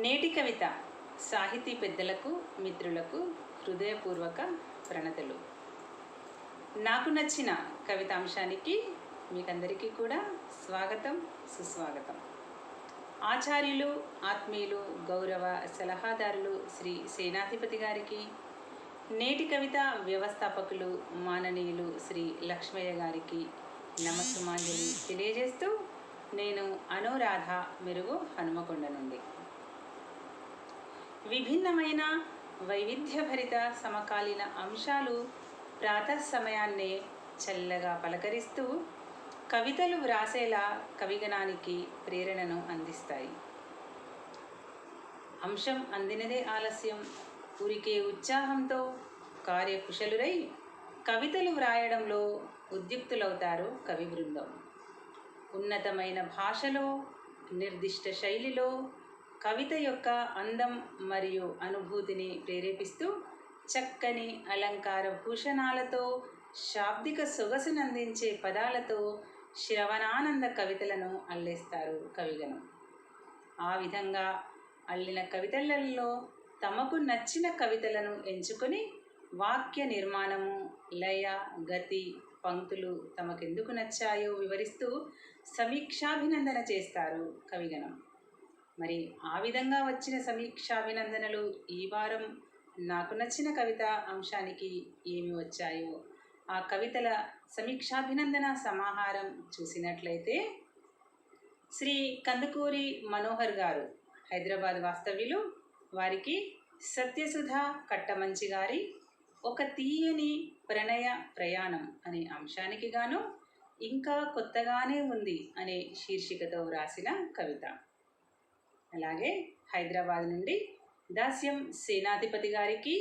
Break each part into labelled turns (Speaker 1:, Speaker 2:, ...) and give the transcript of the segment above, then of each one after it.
Speaker 1: నేటి కవిత సాహితీ పెద్దలకు మిత్రులకు హృదయపూర్వక ప్రణతులు. నాకు నచ్చిన కవితాంశానికి మీకందరికీ కూడా స్వాగతం, సుస్వాగతం. ఆచార్యులు, ఆత్మీయులు, గౌరవ సలహాదారులు శ్రీ సేనాధిపతి గారికి, నేటి కవిత వ్యవస్థాపకులు మాననీయులు శ్రీ లక్ష్మయ్య గారికి నమస్సుమాంజలి తెలియజేస్తూ నేను అనురాధ మెరుగు హనుమకొండ నుండి. విభిన్నమైన వైవిధ్యభరిత సమకాలీన అంశాలు ప్రాతః సమయాన్నే చల్లగా పలకరిస్తూ కవితలు వ్రాసేలా కవిగణానికి ప్రేరణను అందిస్తాయి. అంశం అందినదే ఆలస్యం, ఉరికే ఉత్సాహంతో కార్యకుశలురై కవితలు వ్రాయడంలో ఉద్యుక్తులవుతారు కవి బృందం. ఉన్నతమైన భాషలో, నిర్దిష్ట శైలిలో కవిత యొక్క అందం మరియు అనుభూతిని ప్రేరేపిస్తూ చక్కని అలంకార భూషణాలతో, శాబ్దిక సొగసునందించే పదాలతో శ్రవణానంద కవితలను అల్లేస్తారు కవిగణం. ఆ విధంగా అల్లిన కవితలలో తమకు నచ్చిన కవితలను ఎంచుకొని వాక్య నిర్మాణము, లయ, గతి, పంక్తులు తమకెందుకు నచ్చాయో వివరిస్తూ సమీక్షాభినందన చేస్తారు కవిగణం. మరి ఆ విధంగా వచ్చిన సమీక్షాభినందనలు ఈ వారం నాకు నచ్చిన కవిత అంశానికి ఏమి వచ్చాయో ఆ కవితల సమీక్షాభినందన సమాహారం చూసినట్లయితే, శ్రీ కందుకూరి మనోహర్ గారు హైదరాబాద్ వాస్తవ్యులు, వారికి సత్యసుధ కట్టమంచి గారి ఒక తీయని ప్రణయ ప్రయాణం అనే అంశానికి గాను ఇంకా కొత్తగానే ఉంది అనే శీర్షికతో వ్రాసిన కవిత. అలాగే హైదరాబాద్ నుండి దాస్యం సేనాధిపతి గారికి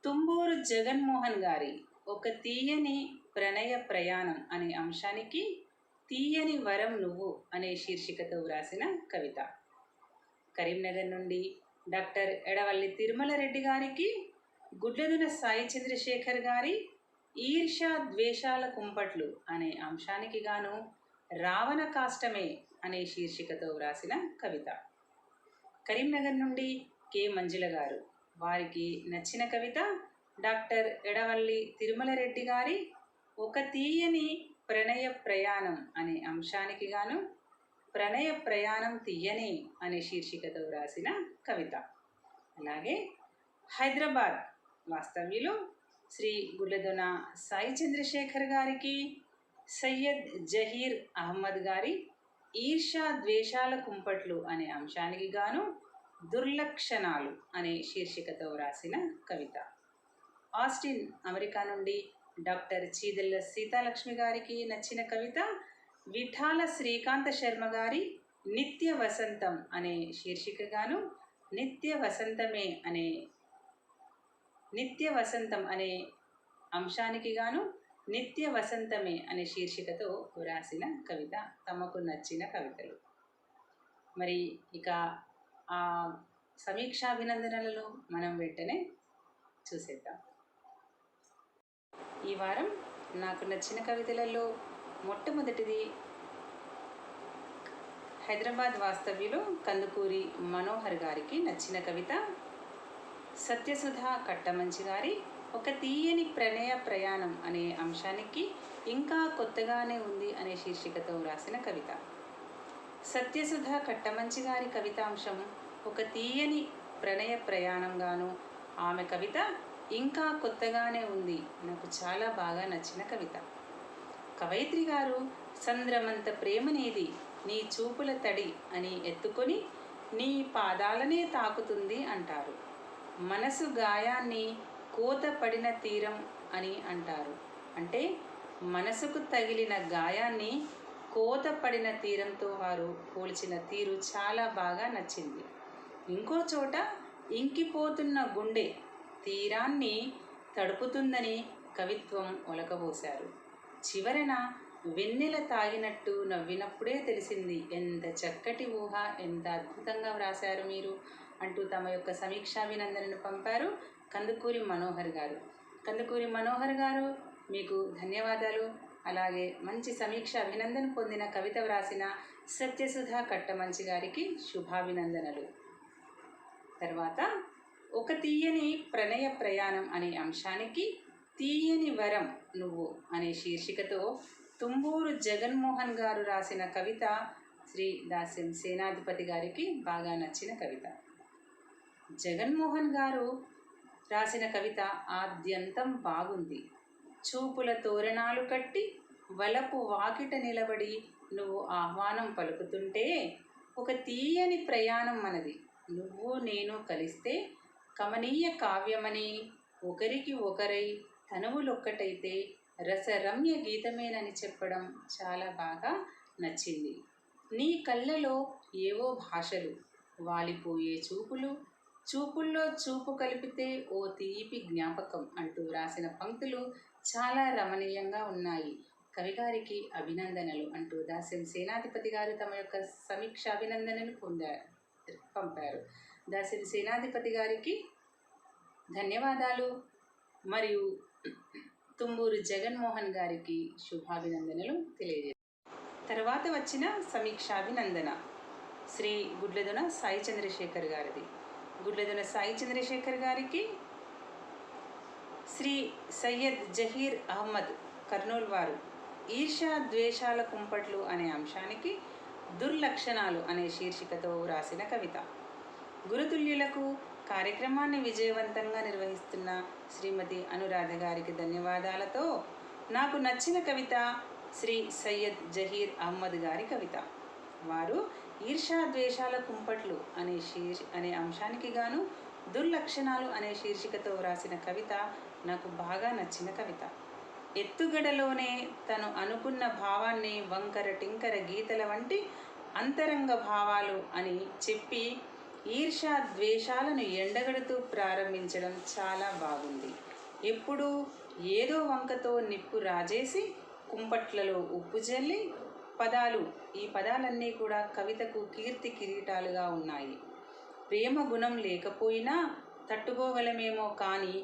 Speaker 1: తుంబూరు జగన్మోహన్ గారి ఒక తీయని ప్రణయ ప్రయాణం అనే అంశానికి తీయని వరం నువ్వు అనే శీర్షికతో వ్రాసిన కవిత. కరీంనగర్ నుండి డాక్టర్ ఎడవల్లి తిరుమల రెడ్డి గారికి గుడ్లదున సాయి చంద్రశేఖర్ గారి ఈర్ష్య ద్వేషాల కుంపట్లు అనే అంశానికి గాను రావణ కాష్టమే అనే శీర్షికతో వ్రాసిన కవిత. కరీంనగర్ నుండి కె మంజుల గారు, వారికి నచ్చిన కవిత డాక్టర్ ఎడవల్లి తిరుమల రెడ్డి గారి ఒక తీయని ప్రణయ ప్రయాణం అనే అంశానికి గాను ప్రణయ ప్రయాణం తీయని అనే శీర్షికతో వ్రాసిన కవిత. అలాగే హైదరాబాద్ వాస్తవ్యులు శ్రీ గుడ్లదొన సాయి చంద్రశేఖర్ గారికి సయ్యద్ జహీర్ అహ్మద్ గారి ఈర్ష్య ద్వేషాల కుంపట్లు అనే అంశానికి గాను దుర్లక్షణాలు అనే శీర్షికతో వ్రాసిన కవిత. ఆస్టిన్ అమెరికా నుండి డాక్టర్ చీదెల్ల సీతాలక్ష్మి గారికి నచ్చిన కవిత విఠాల శ్రీకాంత శర్మ గారి నిత్య వసంతం అనే శీర్షికగాను నిత్య వసంతం అనే అంశానికి గాను నిత్య వసంతమే అనే శీర్షికతో వ్రాసిన కవిత తమకు నచ్చిన కవితలు. మరి ఇక ఆ సమీక్షాభినందనలను మనం వెంటనే చూసేద్దాం. ఈ వారం నాకు నచ్చిన కవితలలో మొట్టమొదటిది హైదరాబాద్ వాస్తవ్యులు కందుకూరి మనోహర్ గారికి నచ్చిన కవిత సత్యసుధ కట్టమంచి గారి ఒక తీయని ప్రణయ ప్రయాణం అనే అంశానికి ఇంకా కొత్తగానే ఉంది అనే శీర్షికతో వ్రాసిన కవిత. సత్యసుధ కట్టమంచి గారి కవితాంశం ఒక తీయని ప్రణయ ప్రయాణంగాను, ఆమె కవిత ఇంకా కొత్తగానే ఉంది, నాకు చాలా బాగా నచ్చిన కవిత. కవయిత్రి గారు సంద్రమంత ప్రేమనేది నీ చూపుల తడి అని ఎత్తుకొని నీ పాదాలనే తాకుతుంది అంటారు. మనసు గాయాన్ని కోత పడిన తీరం అని అంటారు. అంటే మనసుకు తగిలిన గాయాన్ని కోత పడిన తీరంతో వారు పోల్చిన తీరు చాలా బాగా నచ్చింది. ఇంకో చోట ఇంకిపోతున్న గుండె తీరాన్ని తడుపుతుందని కవిత్వం ఒలకబోశారు. చివరన వెన్నెల తాగినట్టు నవ్వినప్పుడే తెలిసింది ఎంత చక్కటి ఊహ, ఎంత అద్భుతంగా వ్రాశారు మీరు అంటూ తమ యొక్క సమీక్షాభినందనను పంపారు కందుకూరి మనోహర్ గారు. కందుకూరి మనోహర్ గారు, మీకు ధన్యవాదాలు. అలాగే మంచి సమీక్ష అభినందన పొందిన కవిత వ్రాసిన సత్యసుధ కట్టమంచి గారికి శుభాభినందనలు. తర్వాత ఒక తీయని ప్రణయ ప్రయాణం అనే అంశానికి తీయని వరం నువ్వు అనే శీర్షికతో తుంబూరు జగన్మోహన్ గారు రాసిన కవిత శ్రీ దాస్యం సేనాధిపతి గారికి బాగా నచ్చిన కవిత. జగన్మోహన్ గారు రాసిన కవిత ఆద్యంతం బాగుంది. చూపుల తోరణాలు కట్టి వలపు వాకిట నిలబడి నువ్వు ఆహ్వానం పలుకుతుంటే ఒక తీయని ప్రయాణం మనది, నువ్వు నేను కలిస్తే కమనీయ కావ్యమని, ఒకరికి ఒకరై తనువులొక్కటైతే రసరమ్య గీతమేనని చెప్పడం చాలా బాగా నచ్చింది. నీ కళ్ళలో ఏవో భాషలు, వాలిపోయే చూపులు, చూపుల్లో చూపు కలిపితే ఓ తీపి జ్ఞాపకం అంటూ రాసిన పంక్తులు చాలా రమణీయంగా ఉన్నాయి. కవిగారికి అభినందనలు అంటూ దాస్యం సేనాధిపతి గారు తమ యొక్క సమీక్ష అభినందనలు పంపారు. దాస్యం సేనాధిపతి గారికి ధన్యవాదాలు మరియు తుంబూరు జగన్మోహన్ గారికి శుభాభినందనలు తెలియజేశారు. తర్వాత వచ్చిన సమీక్షాభినందన శ్రీ గుడ్లెదొన సాయి చంద్రశేఖర్ గారిది. గుడ్లెదొన సాయి చంద్రశేఖర్ గారికి శ్రీ సయ్యద్ జహీర్ అహ్మద్ కర్నూల్ వారు ఈర్ష్యా ద్వేషాల కుంపట్లు అనే అంశానికి దుర్లక్షణాలు అనే శీర్షికతో రాసిన కవిత. గురుతుల్యులకు కార్యక్రమాన్ని విజయవంతంగా నిర్వహిస్తున్న శ్రీమతి అనురాధ గారికి ధన్యవాదాలతో నాకు నచ్చిన కవిత శ్రీ సయ్యద్ జహీర్ అహ్మద్ గారి కవిత. వారు ఈర్ష్యా ద్వేషాల కుంపట్లు అనే అంశానికి గాను దుర్లక్షణాలు అనే శీర్షికతో రాసిన కవిత నాకు బాగా నచ్చిన కవిత. ఎత్తుగడలోనే తను అనుకున్న భావాన్ని వంకర టింకర గీతల వంటి అంతరంగ భావాలు అని చెప్పి ఈర్ష్యా ద్వేషాలను ఎండగడుతూ ప్రారంభించడం చాలా బాగుంది. ఎప్పుడూ ఏదో వంకతో నిప్పు రాజేసి కుంపట్లలో ఉప్పు జల్లి ఈ పదాలన్నీ కూడా కవితకు కీర్తి కిరీటాలుగా ఉన్నాయి. ప్రేమ గుణం లేకపోయినా తట్టుకోగలమేమో కానీ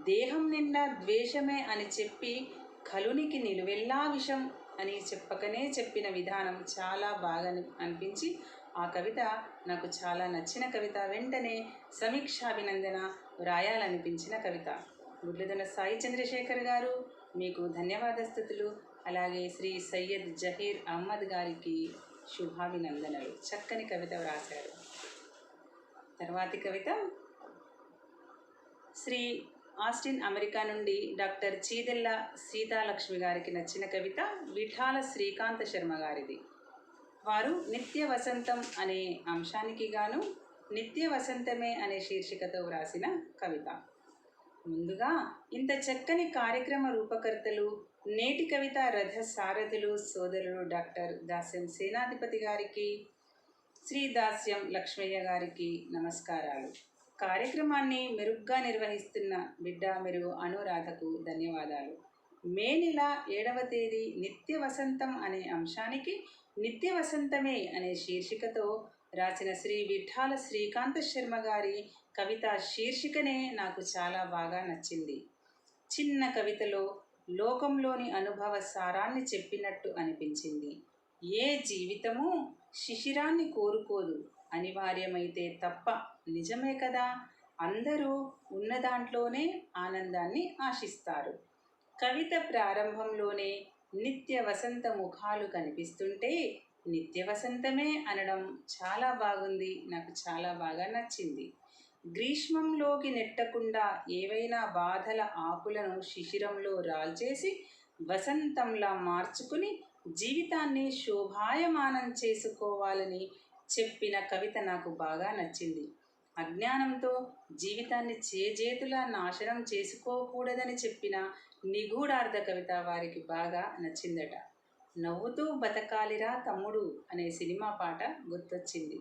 Speaker 1: దేహం నిండా ద్వేషమే అని చెప్పి కలునికి నిలువెల్లా విషం అని చెప్పకనే చెప్పిన విధానం చాలా బాగా అనిపించి ఆ కవిత నాకు చాలా నచ్చిన కవిత. వెంటనే సమీక్షాభినందన వ్రాయాలనిపించిన కవిత. గుడ్లెదొన సాయి చంద్రశేఖర్ గారు మీకు ధన్యవాదస్తుతులు. అలాగే శ్రీ సయ్యద్ జహీర్ అహ్మద్ గారికి శుభాభినందనలు. చక్కని కవిత వ్రాశారు. తర్వాతి కవిత శ్రీ ఆస్టిన్ అమెరికా నుండి డాక్టర్ చీదెల్ల సీతాలక్ష్మి గారికి నచ్చిన కవిత విఠాల శ్రీకాంత శర్మ గారిది. వారు నిత్య వసంతం అనే అంశానికి గాను నిత్య వసంతమే అనే శీర్షికతో వ్రాసిన కవిత. ముందుగా ఇంత చక్కని కార్యక్రమ రూపకర్తలు, నేటి కవిత రథ సారథులు సోదరులు డాక్టర్ దాస్యం సేనాధిపతి గారికి, శ్రీ దాస్యం లక్ష్మయ్య గారికి నమస్కారాలు. కార్యక్రమాన్ని మెరుగ్గా నిర్వహిస్తున్న బిడ్డ మెరుగు అనురాధకు ధన్యవాదాలు. మే నెల 7వ తేదీ నిత్య వసంతం అనే అంశానికి నిత్య వసంతమే అనే శీర్షికతో రాసిన శ్రీ విఠాల శ్రీకాంత శర్మ గారి కవిత శీర్షికనే నాకు చాలా బాగా నచ్చింది. చిన్న కవితలో లోకంలోని అనుభవ సారాన్ని చెప్పినట్టు అనిపించింది. ఏ జీవితము శిశిరాన్ని కోరుకోదు, అనివార్యమైతే తప్ప. నిజమే కదా, అందరూ ఉన్న దాంట్లోనే ఆనందాన్ని ఆశిస్తారు. కవిత ప్రారంభంలోనే నిత్య వసంత ముఖాలు కనిపిస్తుంటే నిత్య వసంతమే అనడం చాలా బాగుంది. నాకు చాలా బాగా నచ్చింది. గ్రీష్మంలోకి నెట్టకుండా ఏవైనా బాధల ఆకులను శిశిరంలో రాల్చేసి వసంతంలా మార్చుకుని జీవితాన్ని శోభాయమానం చేసుకోవాలని చెప్పిన కవిత నాకు బాగా నచ్చింది. అజ్ఞానంతో జీవితాన్ని చేజేతులా నాశనం చేసుకోకూడదని చెప్పిన నిగూఢార్థ కవిత వారికి బాగా నచ్చిందట. నవ్వుతూ బతకాలిరా తమ్ముడు అనే సినిమా పాట గుర్తొచ్చింది.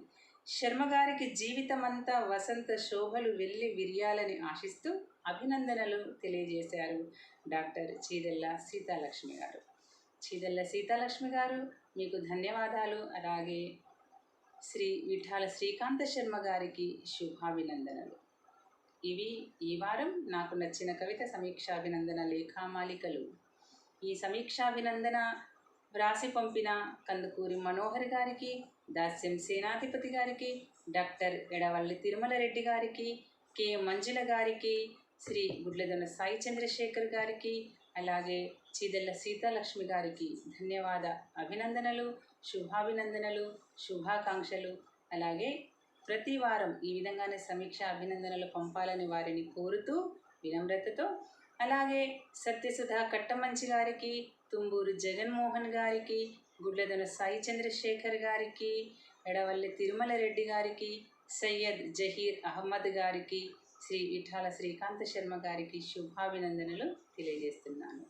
Speaker 1: శర్మగారికి జీవితమంతా వసంత శోభలు వెళ్ళి విరియాలని ఆశిస్తూ అభినందనలు తెలియజేశారు డాక్టర్ చీదెల్ల సీతాలక్ష్మి గారు. చీదెల్ల సీతాలక్ష్మి గారు మీకు ధన్యవాదాలు. అలాగే శ్రీ విఠాల శ్రీకాంత శర్మ గారికి శుభాభినందనలు. ఇవి ఈ వారం నాకు నచ్చిన కవిత సమీక్షాభినందన లేఖామాలికలు. ఈ సమీక్షాభినందన వ్రాసి పంపిన కందుకూరి మనోహర్ గారికి, దాస్యం సేనాధిపతి గారికి, డాక్టర్ ఎడవల్లి తిరుమల రెడ్డి గారికి, కె మంజుల గారికి, శ్రీ గుడ్లదొన సాయి చంద్రశేఖర్ గారికి, అలాగే చీదెళ్ళ సీతాలక్ష్మి గారికి ధన్యవాద అభినందనలు, శుభాభినందనలు, శుభాకాంక్షలు. అలాగే ప్రతి వారం ఈ విధంగానే సమీక్ష అభినందనలు పంపాలని వారిని కోరుతూ వినమ్రతతో, అలాగే సత్యసుధ కట్టమంచి గారికి, తుంబూరు జగన్మోహన్ గారికి, గుడ్లదొన సాయి చంద్రశేఖర్ గారికి, ఎడవల్లి తిరుమల రెడ్డి గారికి, సయ్యద్ జహీర్ అహ్మద్ గారికి, శ్రీ విఠాల శ్రీకాంత శర్మ గారికి శుభాభినందనలు తెలియజేస్తున్నాను.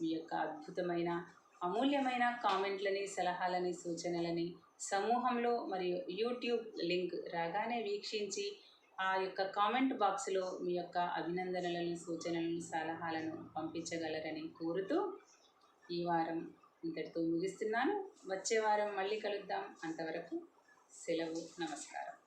Speaker 1: మీ యొక్క అద్భుతమైన అమూల్యమైన కామెంట్లని, సలహాలని, సూచనలని సమూహంలో మరియు యూట్యూబ్ లింక్ రాగానే వీక్షించి ఆ యొక్క కామెంట్ బాక్స్లో మీ యొక్క అభినందనలను, సూచనలను, సలహాలను పంపించగలరని కోరుతూ ఈ వారం ఇంతటితో ముగిస్తున్నాను. వచ్చే వారం మళ్ళీ కలుద్దాం. అంతవరకు సెలవు. నమస్కారం.